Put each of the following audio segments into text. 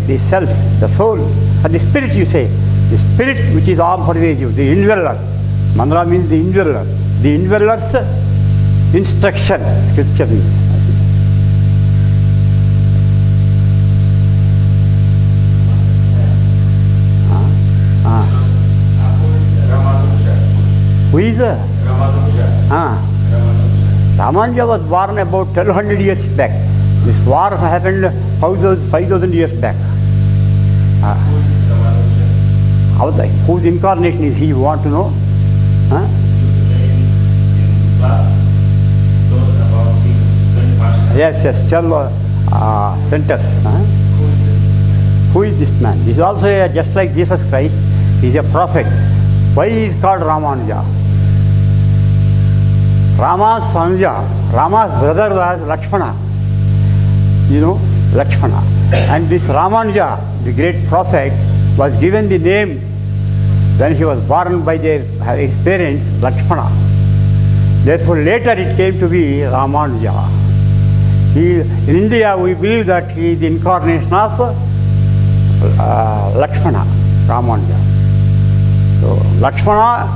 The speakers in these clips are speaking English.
the self, the soul, or the spirit you say, the spirit which is all pervasive, the indweller. Mandala means the indweller. The indweller's instruction, scripture means. Who is Ramanuja was born about 1200 years back. This war happened 5,000 years back. Whose incarnation is he, you want to know? Yes, tell centers. Who is this man? This is also just like Jesus Christ. He is a prophet. Why he is called Ramanuja? Rama's brother was Lakshmana. You know, Lakshmana. And this Ramanuja, the great prophet, was given the name when he was born by his parents, Lakshmana. Therefore, later it came to be Ramanuja. In India, we believe that he is the incarnation of Lakshmana, Ramanuja. So, Lakshmana,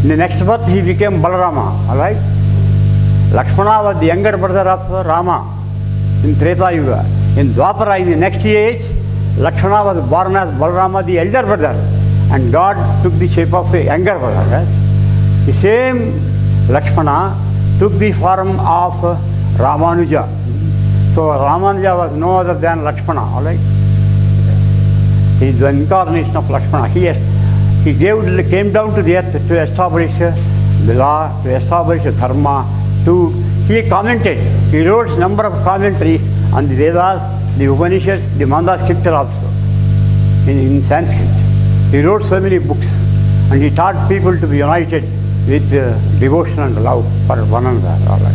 in the next birth, he became Balarama, all right? Lakshmana was the younger brother of Rama in Treta Yuga. In Dwapara, in the next age, Lakshmana was born as Balarama, the elder brother, and God took the shape of a younger brother. Yes? The same Lakshmana took the form of Ramanuja. So Ramanuja was no other than Lakshmana, all right? He is the incarnation of Lakshmana. He came down to the earth to establish the law, to establish dharma. He commented. He wrote a number of commentaries on the Vedas, the Upanishads, the Manda scripture also, in Sanskrit. He wrote so many books, and he taught people to be united with devotion and love for one another. All right.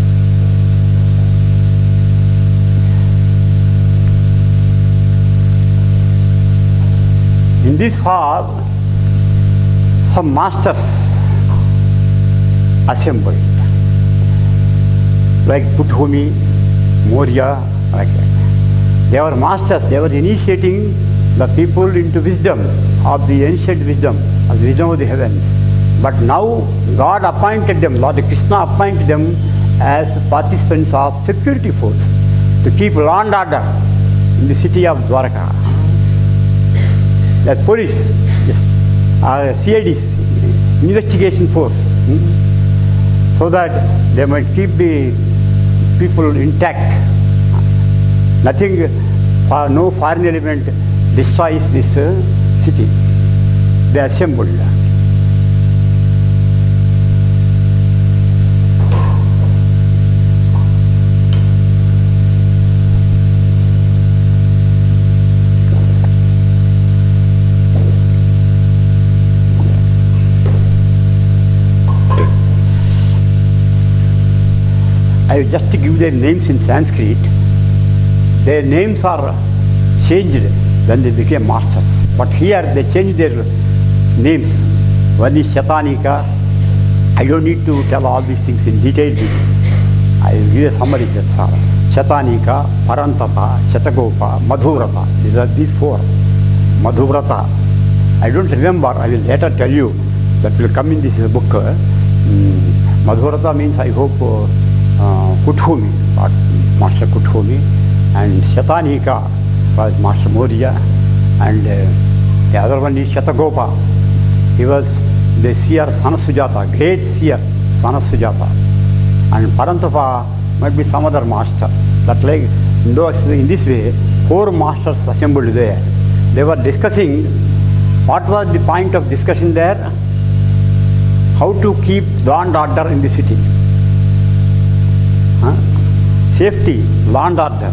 In this hall, some masters assembled, like Puthumi, Maurya, like that. They were masters. They were initiating the people into wisdom of the ancient wisdom, of the wisdom of the heavens. But now God appointed them, Lord Krishna appointed them as participants of security force to keep law and order in the city of Dwarka. As police, yes, CIDs, investigation force, so that they might keep the people intact. Nothing, no foreign element destroys this city. They assembled. I will just give their names in Sanskrit. Their names are changed when they became masters. But here they changed their names. One is Shatanika. I don't need to tell all these things in detail. I will give a summary, that's all. Shatanika, Parantapa, Shatagopa, Madhuvrata. These four. Madhuvrata. I don't remember. I will later tell you. That will come in this book. Madhuvrata means, I hope, Kuthumi, Master Kuthumi, and Shatanika was Master Maurya, and the other one is Shatagopa. He was the seer Sanasujata, great seer Sanasujata. And Parantapa might be some other master. That like in this way, four masters assembled there. They were discussing what was the point of discussion there, how to keep law and order in the city. Safety, law and order,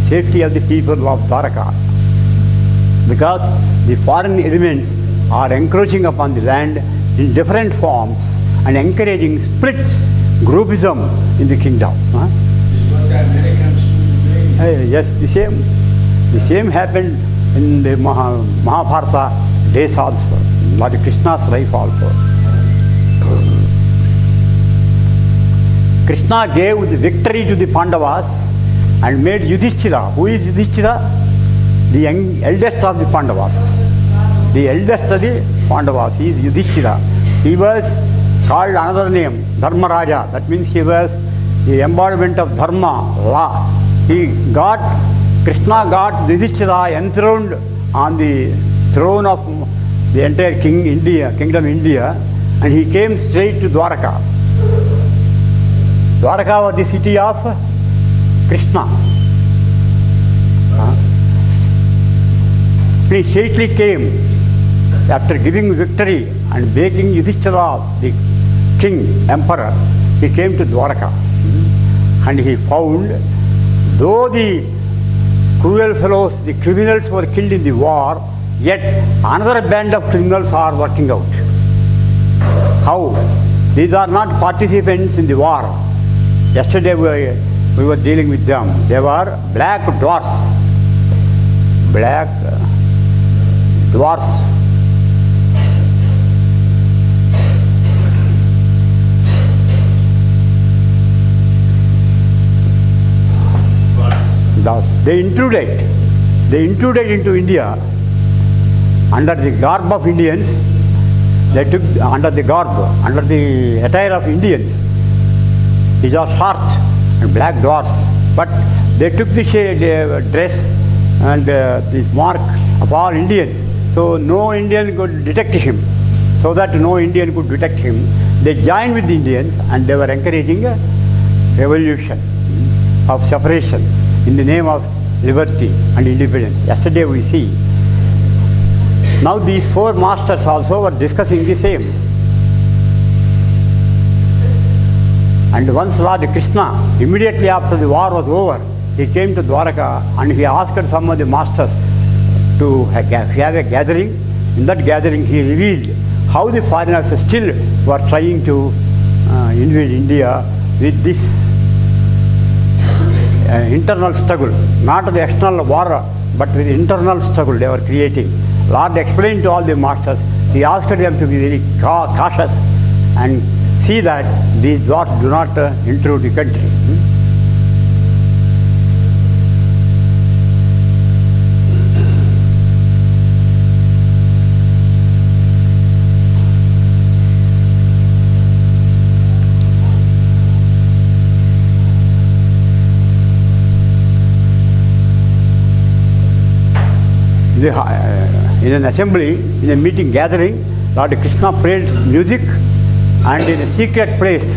safety of the people of Dwarka. Because the foreign elements are encroaching upon the land in different forms and encouraging splits, groupism in the kingdom. This is what the Americans do today. Yes, the same happened in the Mahabharata days also, Lord Krishna's life also. Krishna gave the victory to the Pandavas and made Yudhishthira. Who is Yudhishthira? the eldest of the Pandavas. The eldest of the Pandavas, he is Yudhishthira. He was called another name, Dharmaraja. That means he was the embodiment of Dharma, law. Krishna got Yudhishthira enthroned on the throne of the entire kingdom India, and he came straight to Dwaraka. Dwaraka was the city of Krishna. He straightly came after giving victory and making Yudhishthira the king, emperor. He came to Dwaraka, and he found, though the cruel fellows, the criminals were killed in the war, yet another band of criminals are working out. How? These are not participants in the war. Yesterday we were dealing with them. They were black dwarfs. Black dwarfs. Thus, they intruded into India under the garb of Indians. They took under the attire of Indians. These are short and black dwarfs, but they took the dress and the mark of all Indians. So no Indian could detect him. So that no Indian could detect him, they joined with the Indians, and they were encouraging a revolution of separation in the name of liberty and independence. Yesterday we see. Now these four masters also were discussing the same. And once Lord Krishna, immediately after the war was over, he came to Dwaraka and he asked some of the masters to have a gathering. In that gathering he revealed how the foreigners still were trying to invade India with this internal struggle, not the external war, but with internal struggle they were creating. Lord explained to all the masters, he asked them to be very cautious and see that these dwarfs do not intrude the country. In an assembly, in a meeting gathering, Lord Krishna played music, and in a secret place,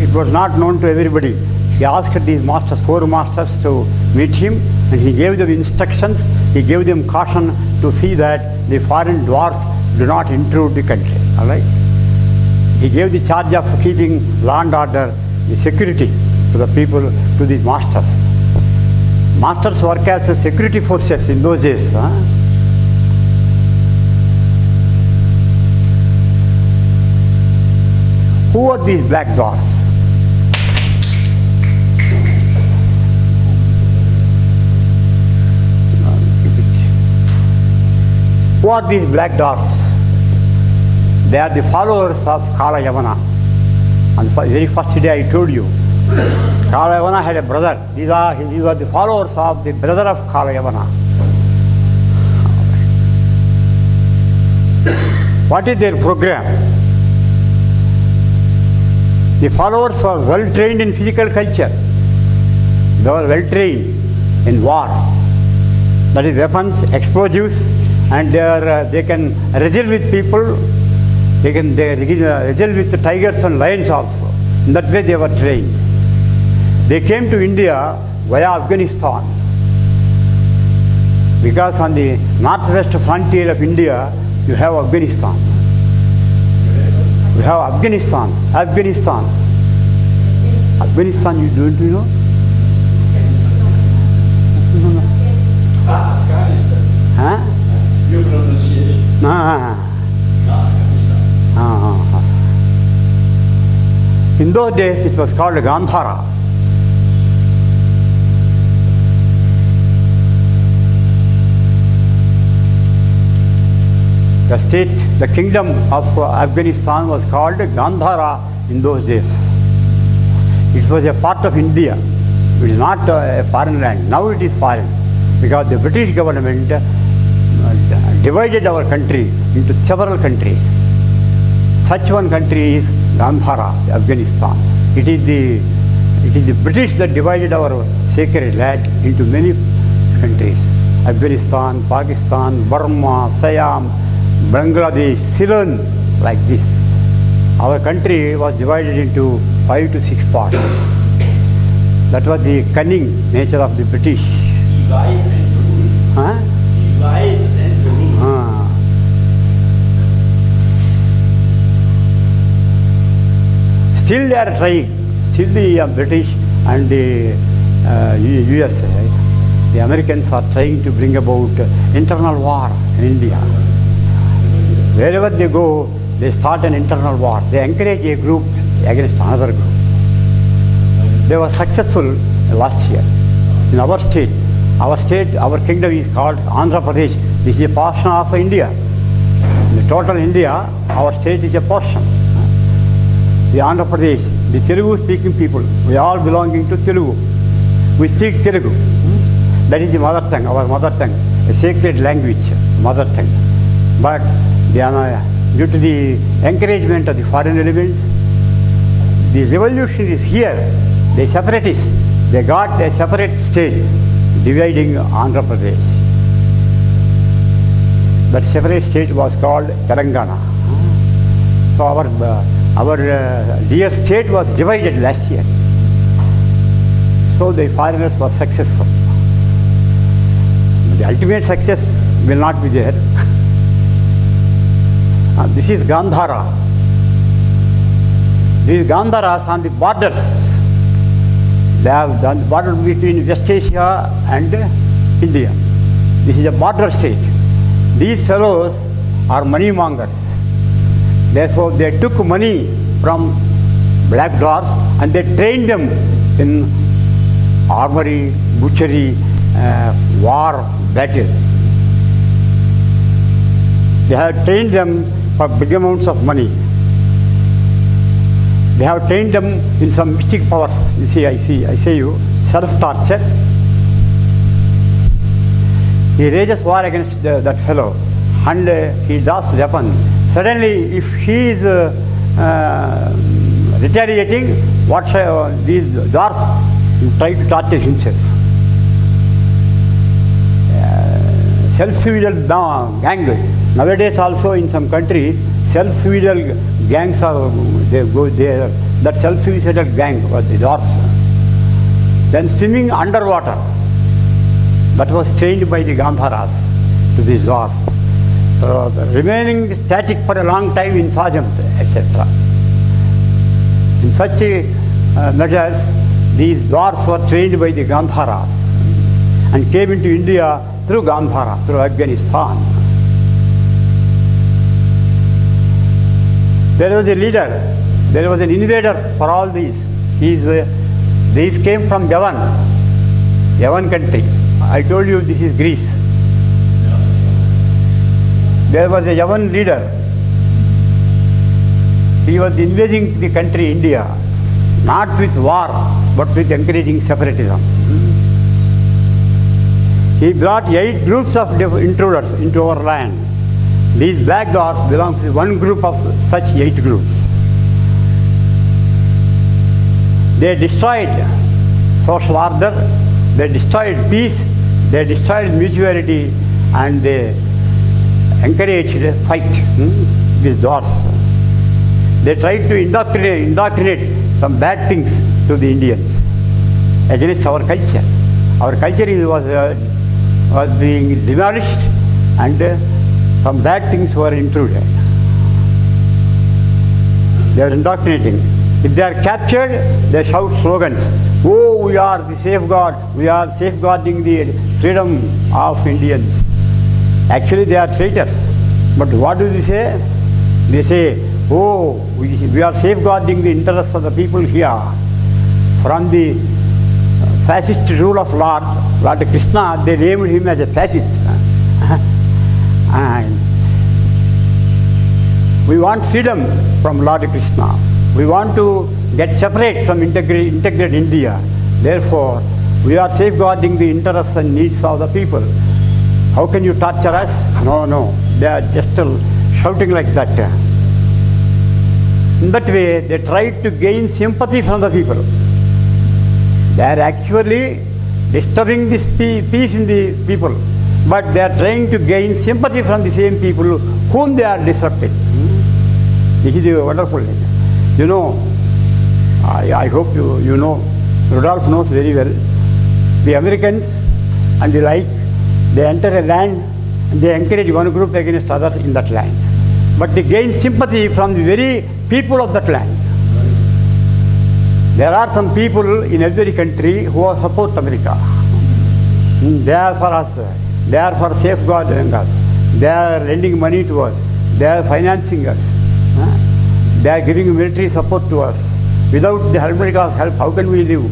it was not known to everybody. He asked these masters, four masters, to meet him, and he gave them instructions, he gave them caution to see that the foreign dwarfs do not intrude the country. All right? He gave the charge of keeping law and order, the security to the people, to these masters. Masters work as security forces in those days. Who are these black dwarfs? Who are these black dwarfs? They are the followers of Kala Yavana. On the very first day I told you, Kala Yavana had a brother. These were the followers of the brother of Kala Yavana. What is their program? The followers were well trained in physical culture. They were well trained in war. That is weapons, explosives, and they can wrestle with people. They wrestle with the tigers and lions also. In that way they were trained. They came to India via Afghanistan, because on the northwest frontier of India you have Afghanistan. We have Afghanistan, you don't know? No. Afghanistan. Huh? Your pronunciation. Afghanistan. In those days it was called Gandhara. The kingdom of Afghanistan was called Gandhara in those days. It was a part of India. It is not a foreign land. Now it is foreign. because the British government divided our country into several countries. Such one country is Gandhara, Afghanistan. It is the British that divided our sacred land into many countries. Afghanistan, Pakistan, Burma, Siam, Bangladesh, Ceylon, like this. Our country was divided into 5 to 6 parts. That was the cunning nature of the British. Divide and rule. Huh? Divide and rule. Still they are trying. Still the British and the USA, right? The Americans are trying to bring about internal war in India. Wherever they go, they start an internal war. They encourage a group against another group. They were successful last year. In our state, our kingdom is called Andhra Pradesh. This is a portion of India. In the total India, our state is a portion. The Andhra Pradesh, the Telugu speaking people, we all belonging to Telugu. We speak Telugu. That is the mother tongue, our mother tongue, a sacred language, mother tongue. But due to the encouragement of the foreign elements, the revolutionaries here, the separatists, they got a separate state dividing Andhra Pradesh. That separate state was called Telangana. So our dear state was divided last year. So the foreigners were successful. The ultimate success will not be there. This is Gandhara. These Gandharas on the borders. They have done the border between West Asia and India. This is a border state. These fellows are money mongers. Therefore, they took money from black doors and they trained them in armory, butchery, war, battle. They have trained them for big amounts of money. They have trained them in some mystic powers. You see, I say you, self-torture. He rages war against that fellow and he does weapon. Suddenly, if he is retaliating, these dwarfs try to torture himself. Self-suicidal gang. Nowadays also in some countries, self-suicidal gangs are, they go there. That self-suicidal gang was the dwarfs. Then swimming underwater. That was trained by the Gandharas to the dwarfs. So remaining static for a long time in Sajam, etc. In such measures, these dwarfs were trained by the Gandharas and came into India through Gandhara, through Afghanistan. There was a leader, there was an invader for all these. These came from Yavan country. I told you this is Greece. There was a Yavan leader. He was invading the country India, not with war, but with encouraging separatism. He brought 8 groups of intruders into our land. These black dots belong to one group of such 8 groups. They destroyed social order, they destroyed peace, they destroyed mutuality, and they encouraged fight with doors. They tried to indoctrinate some bad things to the Indians against our culture. Our culture was being demolished and some bad things were intruded. They are indoctrinating. If they are captured, they shout slogans. Oh, we are the safeguard. We are safeguarding the freedom of Indians. Actually, they are traitors. But what do they say? They say, oh, we are safeguarding the interests of the people here from the fascist rule of Lord Krishna. They named him as a fascist. And we want freedom from Lord Krishna. We want to get separate from integrate India. Therefore, We are safeguarding the interests and needs of the people. How can you torture us? No. They are just shouting like that. In that way, they try to gain sympathy from the people. They are actually disturbing this peace in the people, but they are trying to gain sympathy from the same people whom they are disrupting. This is a wonderful thing. You know, I hope you know, Rudolph knows very well, the Americans and the like, they enter a land and they encourage one group against others in that land. But they gain sympathy from the very people of that land. There are some people in every country who support America. They are for us. They are for safeguarding us. They are lending money to us. They are financing us. They are giving military support to us. Without the America's help, how can we live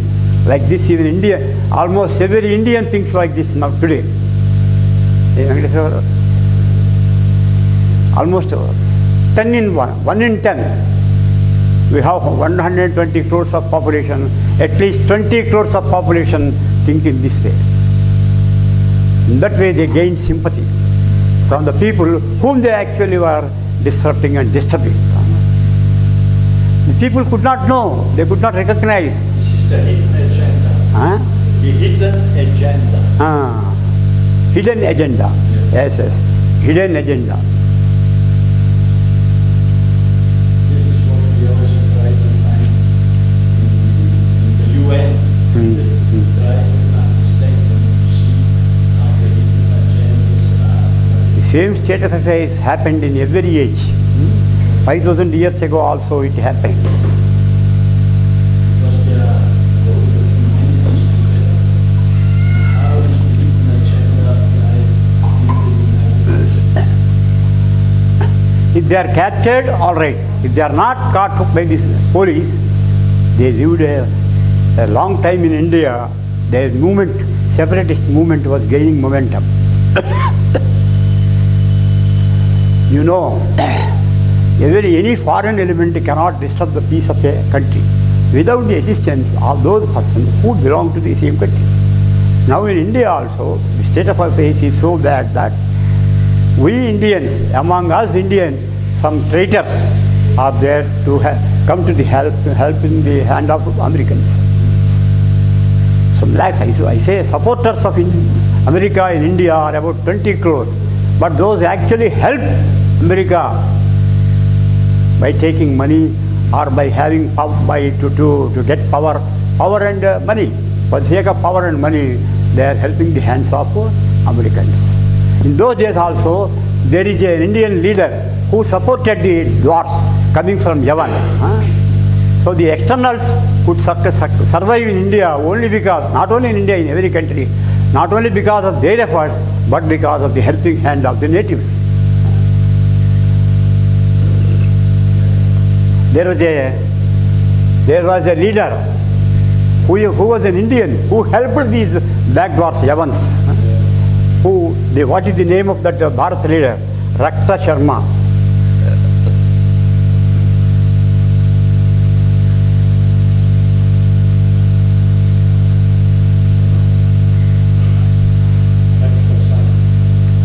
like this? Even India, almost every Indian thinks like this now today. Almost 10 in 1 in 10. We have 120 crores of population. At least 20 crores of population think in this way. In that way, they gain sympathy from the people whom they actually were disrupting and disturbing. The people could not know, they could not recognize. This is the hidden agenda. The hidden agenda. Hidden agenda. Yes. Hidden agenda. This is what we also try to find in the UN. Try to understand and see how the hidden agendas are. The same state of affairs happened in every age. 5,000 years ago also it happened. Because they are both many things together. How is the hidden agenda applied in the United Nations? If they are captured, all right. If they are not caught by the police, they lived a long time in India. Their movement, separatist movement, was gaining momentum. You know, any foreign element cannot disturb the peace of a country without the assistance of those persons who belong to the same country. Now in India also, the state of affairs is so bad that we Indians, among us Indians, some traitors are there to come to the help in the hand of Americans. Some lakhs, I say supporters of America in India are about 20 crores, but those actually help America by taking money or by having to get power and money. For the sake of power and money, they are helping the hands of Americans. In those days also, there is an Indian leader who supported the dwarfs coming from Yavan. So the externals could survive in India only because, not only in India, in every country, not only because of their efforts, but because of the helping hand of the natives. There was a leader who was an Indian who helped these black dwarfs, Yavans. What is the name of that Bharat leader? Rakta Sharma.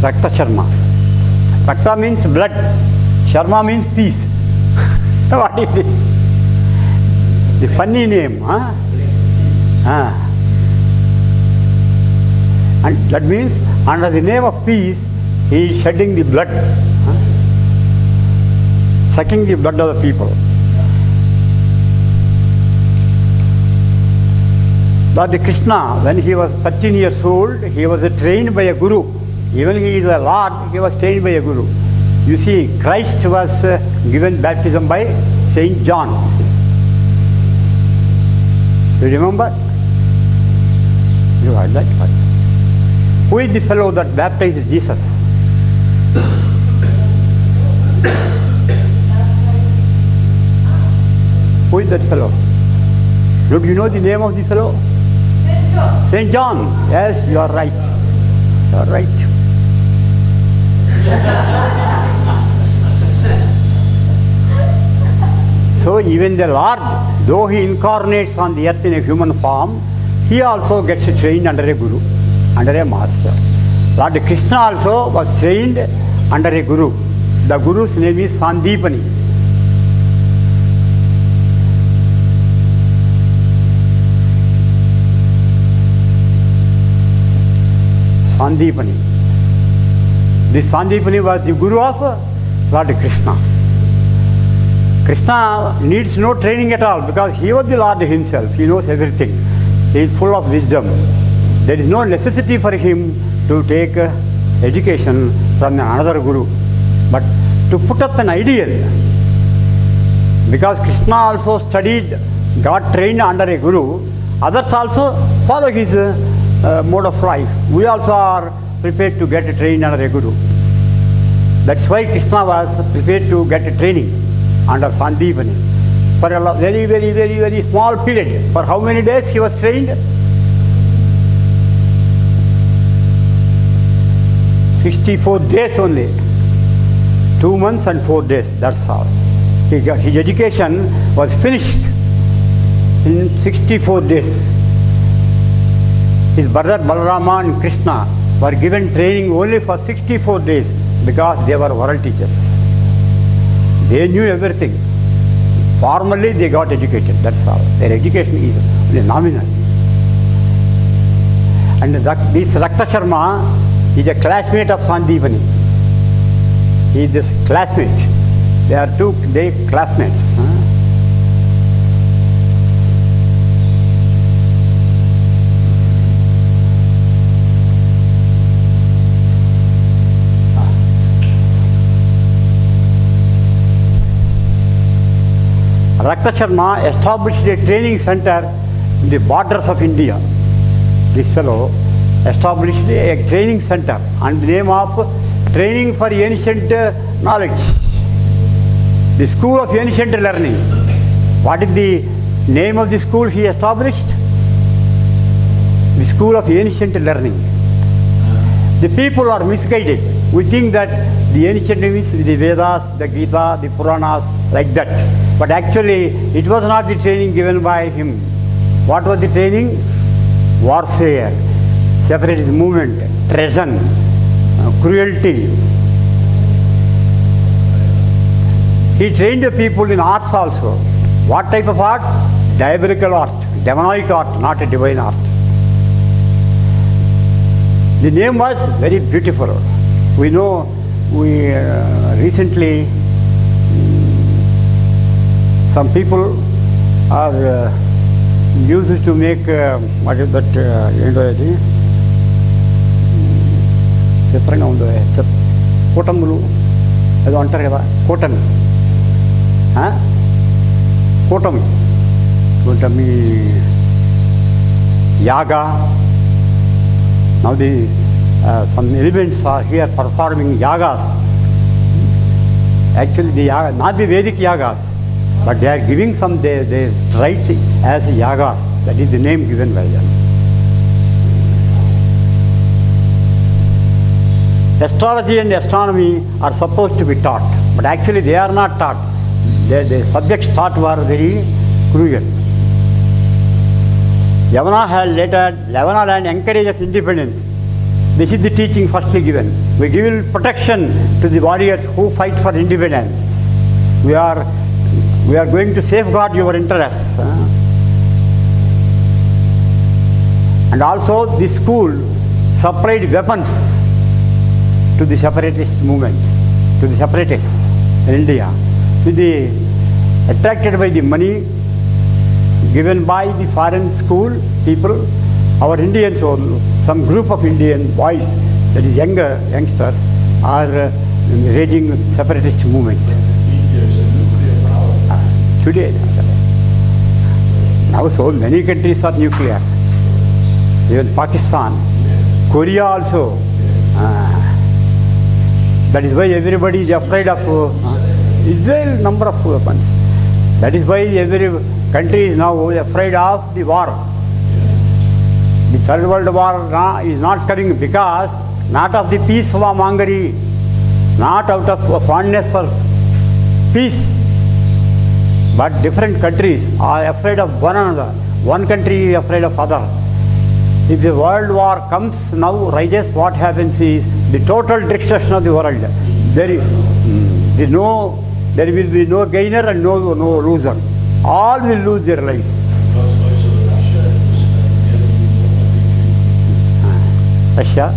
Rakta Sharma. Rakta means blood. Sharma means peace. What is this? The funny name, And that means under the name of peace, he is shedding the blood, sucking the blood of the people. Lord Krishna, when he was 13 years old, he was trained by a guru. Even he is a Lord, he was trained by a guru. You see, Christ was given baptism by Saint John. You remember? You heard that part. Who is the fellow that baptized Jesus? Who is that fellow? Do you know the name of the fellow? Saint John. Yes, you are right. You are right. So even the Lord, though he incarnates on the earth in a human form, he also gets trained under a guru, under a master. Lord Krishna also was trained under a guru. The guru's name is Sandipani. Sandipani. This Sandipani was the guru of Lord Krishna. Krishna needs no training at all because he was the Lord himself. He knows everything. He is full of wisdom. There is no necessity for him to take education from another guru. But to put up an ideal, because Krishna also studied, got trained under a guru, others also follow his mode of life. We also are prepared to get trained under a guru. That's why Krishna was prepared to get training under Sandipani for a very, very, very, very small period. For how many days he was trained? 64 days only. 2 months and 4 days, that's all. His education was finished in 64 days. His brother Balarama and Krishna were given training only for 64 days because they were world teachers. They knew everything. Formally they got educated, that's all. Their education is only nominal. And this Rakta Sharma is a classmate of Sandipani. He is this classmate. They are they classmates. Rakta Sharma established a training center in the borders of India. This fellow established a training center under the name of Training for Ancient Knowledge. The School of Ancient Learning. What is the name of the school he established? The School of Ancient Learning. The people are misguided. We think that the ancient means the Vedas, the Gita, the Puranas, like that. But actually, it was not the training given by him. What was the training? Warfare, separatist movement, treason, cruelty. He trained the people in arts also. What type of arts? Diabolical art, demonic art, not a divine art. The name was very beautiful. We know, we recently, some people are used to make, what is that, చిత్రంగా ఉందో కూటములు ఏదో అంటారు కదా కూటమి కూటమి yaga. Now some elements are here performing yagas. Actually the yaga, not the Vedic yagas, but they are giving some their rights as yagas. That is the name given by them. Astrology and astronomy are supposed to be taught, but actually they are not taught. The subjects taught were very cruel. Yavana land encourages independence. This is the teaching firstly given. We give protection to the warriors who fight for independence. We are going to safeguard your interests. And also this school supplied weapons to the separatist movements, to the separatists in India. Attracted by the money given by the foreign school people, our Indians, or some group of Indian boys, that is youngsters, are raging separatist movement. Today, now so many countries are nuclear. Even Pakistan, Korea also. That is why everybody is afraid of Israel number of weapons. That is why every country is now afraid of the war. The Third World War is not coming because not of the peace mongering, not out of fondness for peace, but different countries are afraid of one another. One country is afraid of other. If the world war comes now, rises, what happens is the total destruction of the world. There will be no gainer and no loser. All will lose their lives. Because also Russia is getting more Russia. Russia.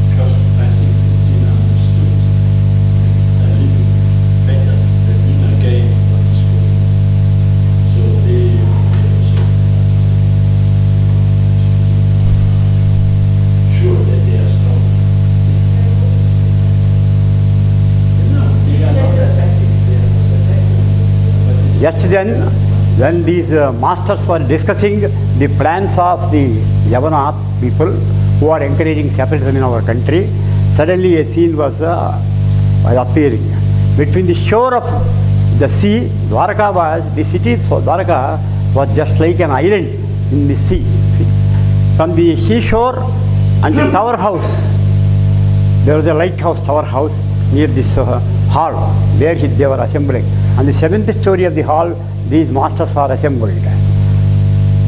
Because I think Putin understood a little better the inner game of what is going on. So they also sure that they are strong. No, they are not attacking. They are not attacking. But it's Just then, when these masters were discussing the plans of the Jagannath people who are encouraging separatism in our country, suddenly a scene was appearing. Between the shore of the sea, Dwarka was, the city of Dwarka was just like an island in the sea. From the seashore and the tower house, there was a lighthouse, tower house near this hall where they were assembling. On the 7th story of the hall, these masters are assembled.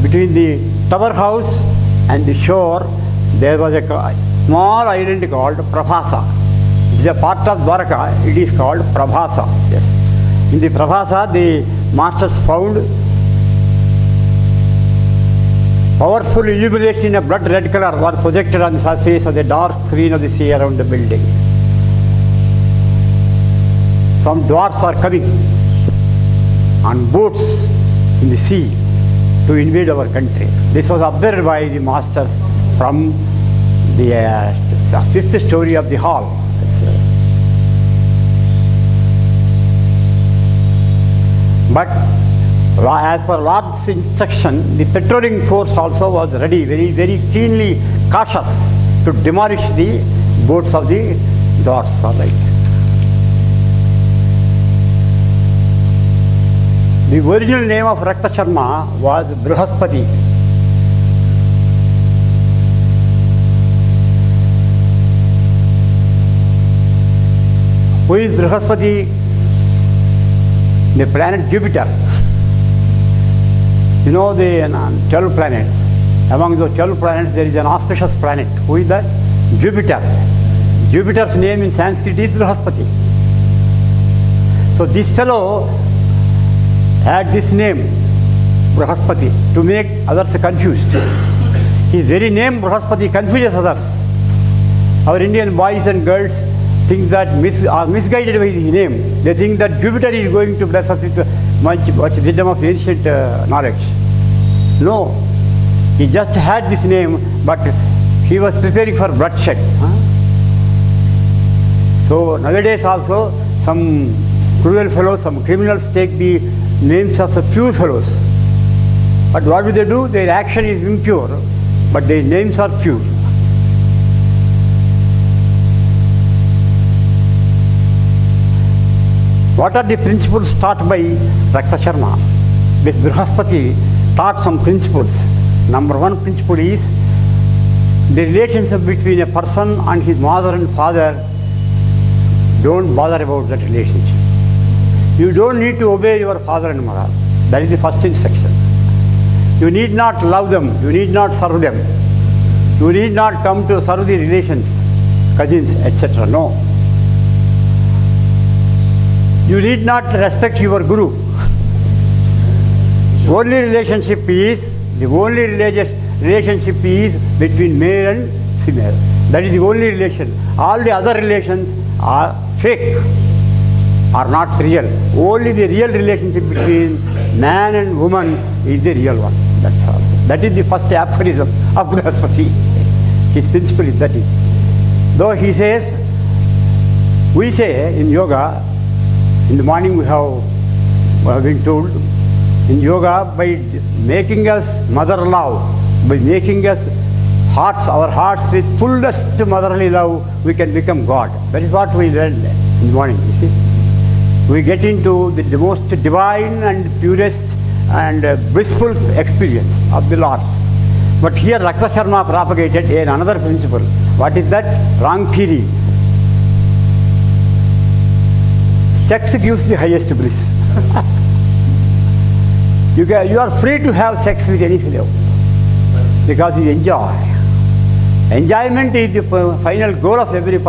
Between the tower house and the shore, there was a small island called Prabhasa. It is a part of Dwarka. It is called Prabhasa. Yes. In the Prabhasa, the masters found powerful illumination in a blood red color was projected on the surface of the dark screen of the sea around the building. Some dwarfs are coming on boats in the sea to invade our country. This was observed by the masters from the 5th story of the hall. But as per Lord's instruction, the patrolling force also was ready, very, very keenly cautious to demolish the boats of the dwarfs. All right. The original name of Rakta Sharma was Brihaspati. Who is Brihaspati? The planet Jupiter. You know the 12 planets. Among those 12 planets there is an auspicious planet. Who is that? Jupiter. Jupiter's name in Sanskrit is Brihaspati. So this fellow had this name, Brihaspati, to make others confused. His very name, Brihaspati, confuses others. Our Indian boys and girls think that are misguided by his name. They think that Jupiter is going to bless us with much wisdom of ancient knowledge. No, he just had this name, but he was preparing for bloodshed. So nowadays also, some cruel fellows, some criminals take the names of the pure fellows. But what do? Their action is impure, but their names are pure. What are the principles taught by Rakta Sharma? This Brihaspati taught some principles. Number one principle is the relationship between a person and his mother and father. Don't bother about that relationship. You don't need to obey your father and mother. That is the first instruction. You need not love them. You need not serve them. You need not come to serve the relations, cousins, etc. No. You need not respect your guru. The only relationship is between male and female. That is the only relation. All the other relations are fake, are not real. Only the real relationship between man and woman is the real one. That's all. That is the first aphorism of Brihaspati. His principle is that. Though he says, we say in yoga, in the morning we have been told, in yoga, by making us mother love, by making us our hearts with fullest motherly love, we can become God. That is what we learned in the morning, you see. We get into the most divine and purest and blissful experience of the Lord. But here Rakta Sharma propagated another principle. What is that? Wrong theory. Sex gives the highest bliss. You are free to have sex with any fellow. because you enjoy. Enjoyment is the final goal of every person.